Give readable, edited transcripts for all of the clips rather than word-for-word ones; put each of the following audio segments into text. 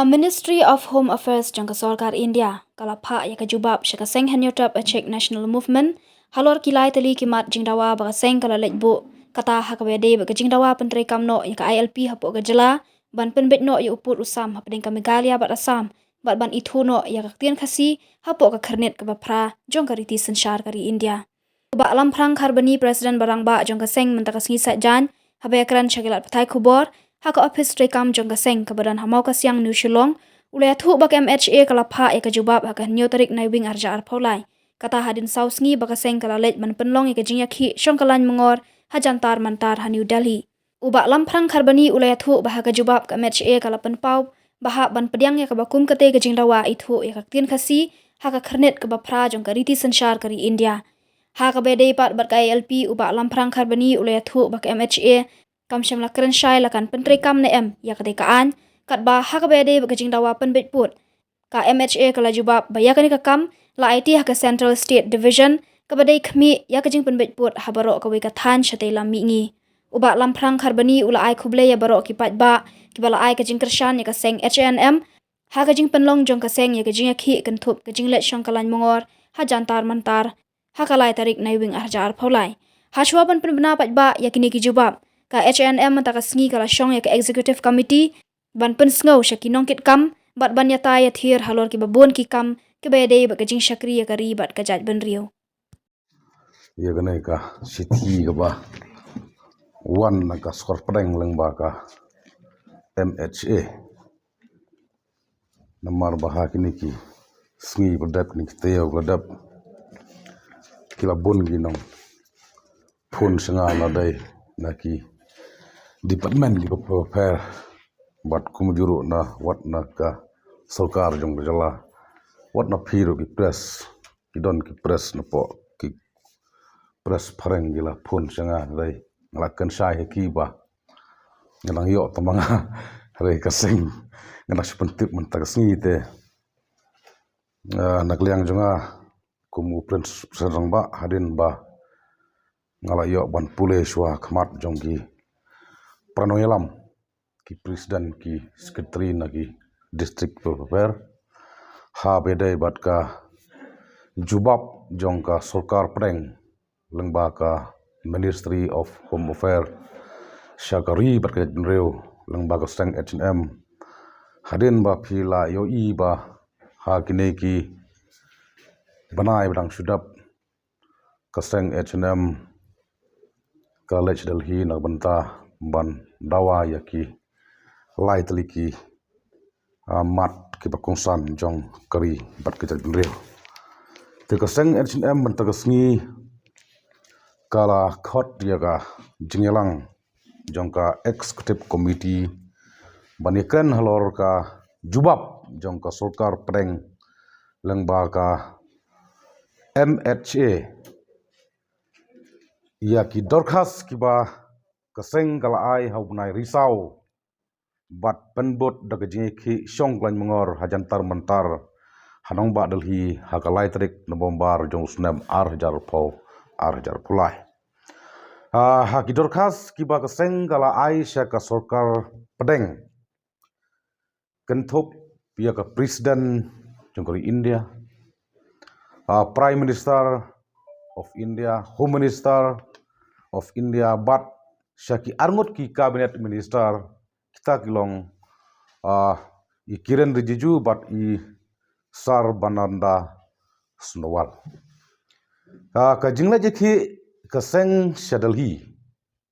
Ministry of Home Affairs jang Sarkar India kalapha ya kajubab shaka seng hanyotap a Czech National Movement halor kilai tali kimat jingdawa baka seng kala lejbo kata hakabede baka jingdawa pentre kamno ya ka ILP hapo gajala ban penbet no ya uput usam hapdeng kamigalia bat asam bat ban ithuno ya kaktian khasi hapo ka kharnet ka bapra jong kariti sanshar kari India ba alam phrang kharbani President barangba jong ka seng mentaka sngi jan habekran shakilat pathai khubor haka office rekam jongga seng kebadan hamau kasyang New Shillong ulai thu bak MHA kalapha eka jubab haka nyo tarik naiwing arja arpolai kata hadin sausngi baka seng kalalej man penlong eka jingya khi shongkalan mengor hajantar mantar ha New Delhi ubak lamprang kharbani ulai thu bahaka jubab ka MHA kalapan pau bahak ban pediang ya kabakum kate ke jingdawa ithu ya kaktin khasi haka kharnet ke bapra jong kariti sanshar kari India haka bedei pat bat ka ILP ubak lamprang kharbani ulai thu bak MHA kam shamla keren shai lakan pentre kam ne em ya kedekaan kat ba hakabede bagajing dawa penbet put ka MHA kala jubab bayakani ka kam la IT haka Central State Division kabadai khmi ya kajing penbet put habaro ka we ka than shate lam mi ngi uba lamprang kharbani ula ai khuble ya baro ki pat ba ki bala ai kajing kershan ya ka seng HNM ha kajing penlong jong ka seng ya kajing khi kan thup kajing let shongkalan mongor ha jantar mantar ha kalai tarik naiwing arjar phaulai ha chwaban penbena pat ba yakini ki jubab ka HNM mata ka sngi kala shong ya ka executive committee ban pen sngo shaki nongkit kam bat ban yata ya thir halor ki babon ki kam ke bede ba kajing shakri ya kari bat ka jaj ban rio ya gane ka sithi ga ba wan na ka skor padang lang ba ka MHA namar bah kini ki sngi badap ni teo badap kila bon gi nong phun sanga la dai na ki department di prepare bat kumjuru na wat na ka sarkar jong jala wat na phiro ki press ki don ki press na po ki press pharang gila phun sanga dai ngalakan sai ki ba ngalang yo tamanga re ka sing nganak sepentip mentak sngi te nakliang jonga kumu prince serang ba hadin ba ngala yo ban pule shwa khmat jong ki pranoyalam ki presiden ki sekretari nagi district prepare ha bedai bat ka jubab jong ka sarkar preng lengba ka Ministry of Home Affairs syakari bat ka reu lengba ka seng HNM hadin ba phila yo i ba ha kini ki banai badang sudap ka seng HNM College Delhi na banta ban dawa ya ki lai teliki mat ki bakongsan jong kari bat ki jadin reu te ka seng HNM banta ka sngi kala khot ya ka jingelang jong ka executive committee banikan halor ka jubab jong ka sarkar preng lengba ka MHA ya ki dorkhas ki ba kaseng kala ai haubnai risau bat penbot daga jingi ki shongklan mengor hajantar mentar hanong ba Delhi hakalai trik November jong snam arjar pulai ha ki dorkhas ki ba kaseng kala ai sya ka sarkar pedeng kenthop ya ka presiden jong kari India Prime Minister of India, Home Minister of India, but syaki arngot ki Cabinet Minister kita kilong i Kiren Rijiju but i Sarbananda Sonowal. Ka jingla jeki ka seng Delhi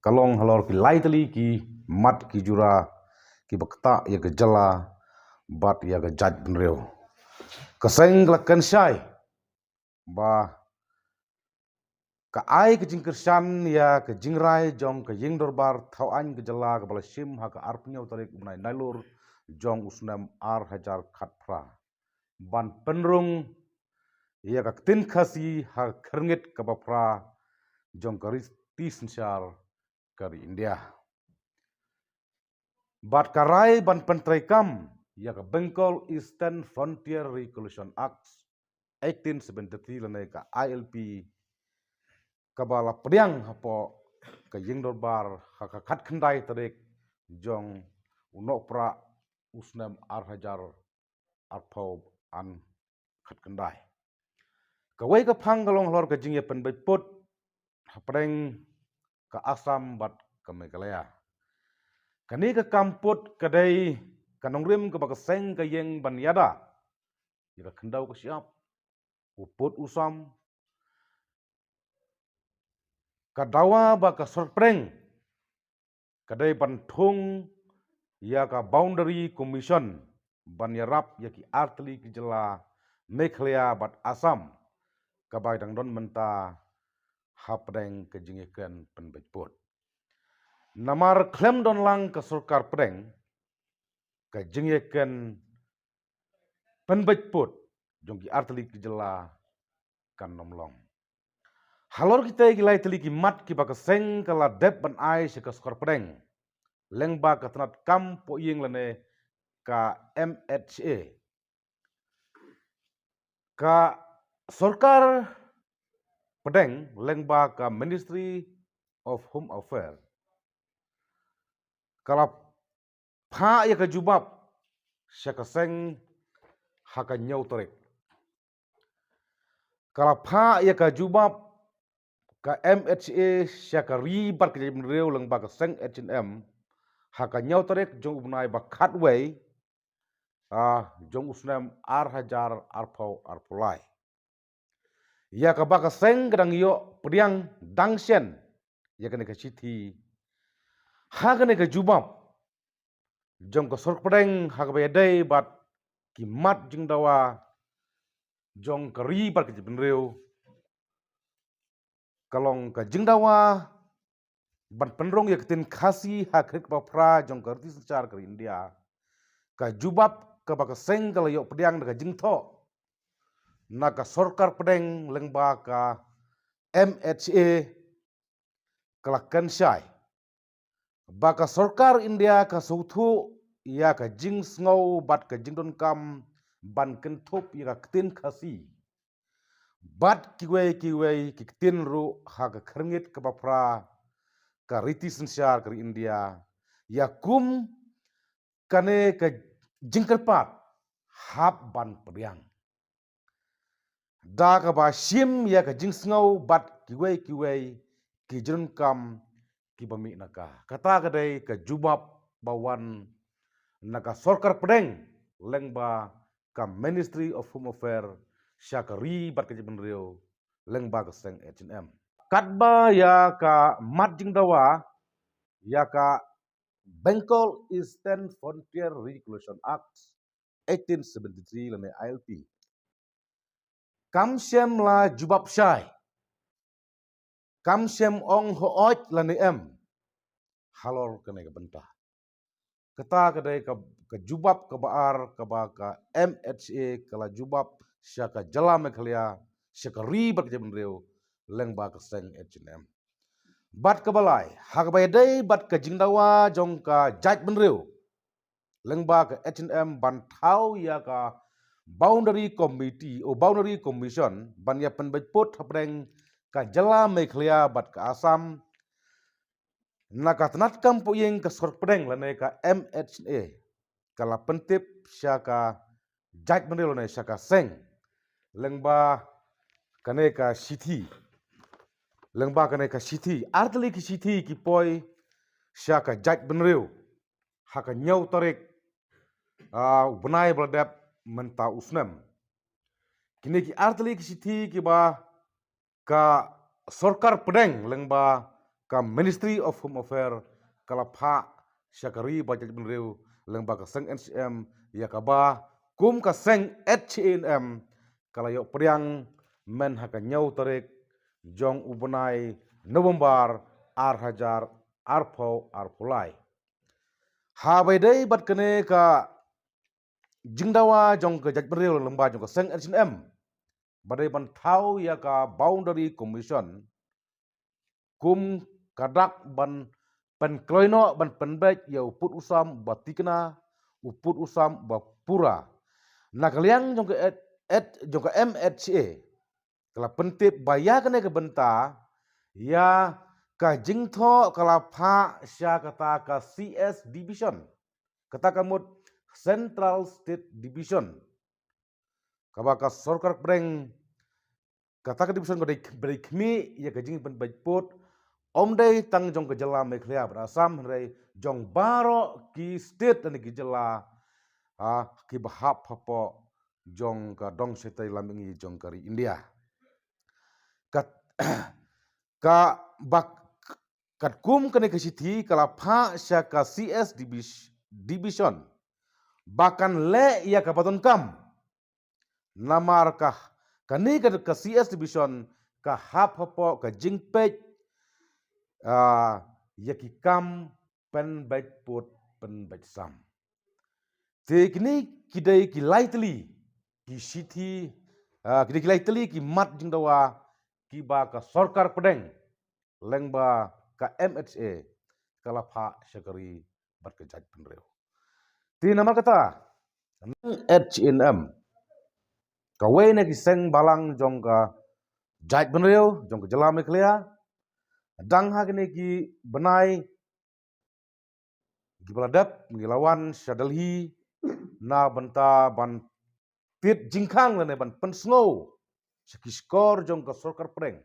kalong halor ki laitali ki mat ki jura ki bakta ya ke jala bat ya ke jaj benreu. Ka seng lakan syai ba ka ai ke jingkersan ya ke jingrai jong ke ying dorbar thau an ke jala ke balasim ha ka arpnyo tarik unai nailur jong usnam ar hajar khatpra ban penrung ya ka tin khasi ha kherngit ka bapra jong ka riti sanshar kari India bat karai ban pentrai kam ya ka Bengal Eastern Frontier Regulation Act 1873 lanai ka ILP kabala pediang hapo ka ying dorbar ha ka khat khandai tarik jong unok pra usnem arhajar arpau an khat kendai kawai ka phang kalong hlor ka jingye pen bai put hapreng ka Assam bat ka Meghalaya kani ka kamput kadai kanongrim ka bakaseng ka yeng ban yada ira kendau ka siap uput usam kadawa ba ka sorpreng kadai bantung ya ka boundary commission ban yarap ya ki artli ki jela Meghalaya bat Assam kabai dang don menta hapreng ke jingikan penbejput namar klem don lang ke surkar preng ke jingikan penbejput jongki artli ki jela kan nomlong halor kita gilai teli ki mat ki bakaseng kala dep ban ai se ke surkar preng lengba ka tanat kam po yeng lene ka MHA ka surkar pedeng lengba ka Ministry of Home Affairs kala pha ya ka jubab syakaseng haka nyau torek kala pha ya ka jubab ka MHA syaka ribat ke jemreu lengba ka seng H&M haka nyau torek jong ubnai ba khatway jong usnam arhajar arpau arpulai ya ka baka seng kadang yo priang dangsen ya kene ka chithi hagane ka jubab jong ka sorpreng hagbe dai bat ki mat jing dawa jong ka ribat ke jemreu kalong ka jing dawa ban penrong ya ketin khasi hakrik pa pra jong ka rti secar ka India ka jubab ka baka seng kala yo priang ka jing tho na ka sorkar pedeng lengba ka MHA kala kansyai baka sorkar India ka sauthu ya ka jing sngow bat ka jing don kam ban kentup ya ka ketin khasi bat kiwei ki ketin ru ha ka kherngit ka bapra ka riti sensyar ka India ya kum kane ka jingkerpat hap ban priang da ka ba shim ya ka jing sngow bat kiwei ki jun kam ki bami naka kata kadai ka jubab bawan naka sorkar pedeng lengba ka Ministry of Home Affairs syakari bat ka jibnreu lengba ka seng H&M katba ya ka mat jing dawa ya ka Bengal Eastern Frontier Regulation Act 1873 lane ILP kamsem la jubab syai kamsem ong hooj lane halor kene ka bentah kata kadai ka jubab ka baar ka ba ka MHA kala jubab syaka jala Meghalaya syaka ribat ke benreu lengba ka seng H&M bat ka balai hak dai bat ka jingdawa jong ka jaj benreu lengba ka H&M ban thau ya ka boundary committee o boundary commission ban ya penbejput hapreng ka jala Meghalaya bat ka Assam naka tanat kam po yeng ka sorpreng lane ka MHA kala pentip syaka jaj benreu lane syaka seng lengba kane ka sithi lengba kane ka sithi artli ki sithi ki poi syaka jaj benreu haka nyau tarik benai bladap menta usnam kini ki artli ki sithi ki ba ka sorkar pedeng lengba ka Ministry of Home Affairs kala pha syakari ba jaj benreu lengba ka seng NCM ya ka ba kum ka seng H&M kala yo priang men haka nyau tarik jong ubnai November arhajar arpau arpulai habai dai bat kene ka jingdawa jong ka jaj benreu lengba jong ka seng H&M badai ban thau ya ka boundary commission kum kadak ban pen kloino ban penbek ya uput usam batikna uput usam bapura nakaliang jong ka jong ka MHA kala pentip baya kene ke benta ya ka jingtho kala pha sya kata ka CS division kata kamut Central State Division kabaka sorkar breng kata ka division ko dei khmi ya ka jing pen bajpot omdei tang jong ka jala mekhlia brasam rei jong baro ki state ani ki jala ki bahap hapo jong ka dong setai lamingi jong kari India kat ka bak kat kum kene ke sithi kala pha sya ka CS division bahkan le ia ka paton kam namar ka kani ka CS division ka hap hapo ka jingpej yaki kam pen baik put pen baik sam te kini kidai ki lightly ki sithi kidai ki lightly ki mat jingdawa ki ba ka sarkar pedeng lengba ka MHA kala pha syakari berkejat penreu ti nama kata HNM kawe ne ki seng balang jong ka jat penreu jong ka jala mekhlia dang ha kene ki benai gibaladap ngilawan syadalhi na banta ban tit jingkhang lene ban pensngo sekiskor jong ka sarkar pedeng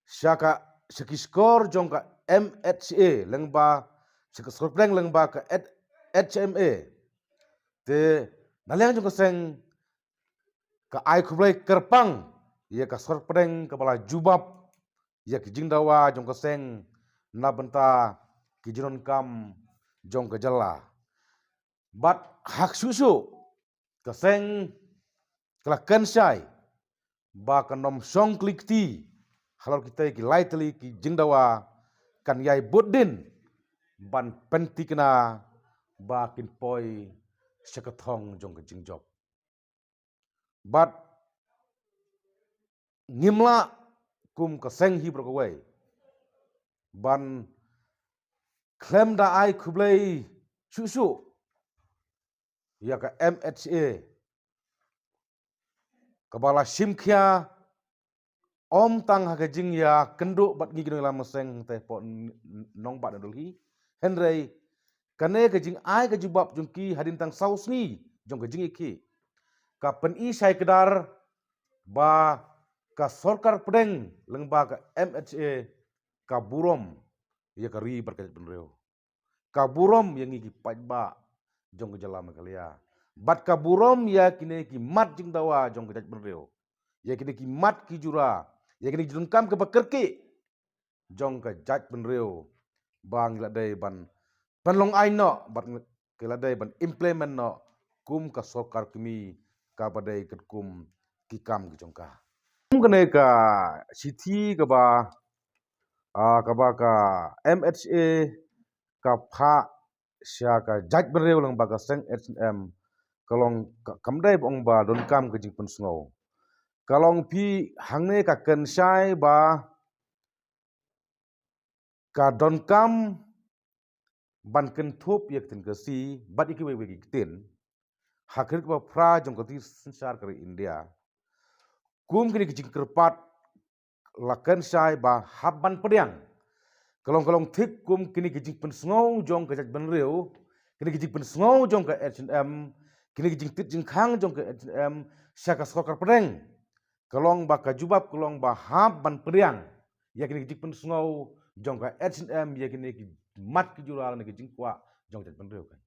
syaka sekiskor jong ka MHA lengba sekiskor pedeng lengba ka HMA te naliang jong ka seng ka ai khublai kerpang ye ka sarkar pedeng ka bala jubab ye ki jingdawa jong ka seng na benta ki jinon kam jong ka jala bat hak susu ka seng kala kensai ba kanom song klikti halor kita ki lightly ki jingdawa kan yai buddin ban pentikna ba kin poi syakathong jong ka jingjob bat ngimla kum ka seng hi brokawai ban klem da ai khublai susu ya ka MHA kabala simkhia om tang ha jing ya kendu bat ngi ginoi lam seng te po nong bat dolhi henrei kane ka jing ai ka jubab jung ki hadin tang sausni jong ka jing iki ka pen i sai kedar ba ka sarkar pedeng lengba ka MHA ka burom ya ka ri berkat penreu ka burom yang ngi pajba jong ka jala makalia bat ka burom ya kine ki mat jing dawa jong ka penreu ya kine ki mat ki jura ya kini jungkam ke bekerki jong ke jat penreu bang ladai ban penlong aino bat ke ladai ban implement no kum ka sarkar kemi ka badai ket kum kikam ki jongka kum kene ka sithi ka ba ka MHA ka pha sya ka jat penreu lang ba ka seng HM kalong kamdai bong ba don kam ke jing pensngo kalong pi hangne ka kensai ba ka don kam ban ken thup yak tin ka si bat iki we tin hakir ba pra jong ka ti sensar kari India kum kini kijing kerpat la kensai ba haban pediang kalong thik kum kini kijing pensngau jong ka jat benreu kini kijing pensngau jong ka HM kini kijing tit jing khang jong ka HM syaka skokar pedeng kalong ba ka jubab kalong ba hab ban periang ya kini kijing pensngau jong ka HM ya kini ki mat ki jural ni kijing kwa jong jat penreu kan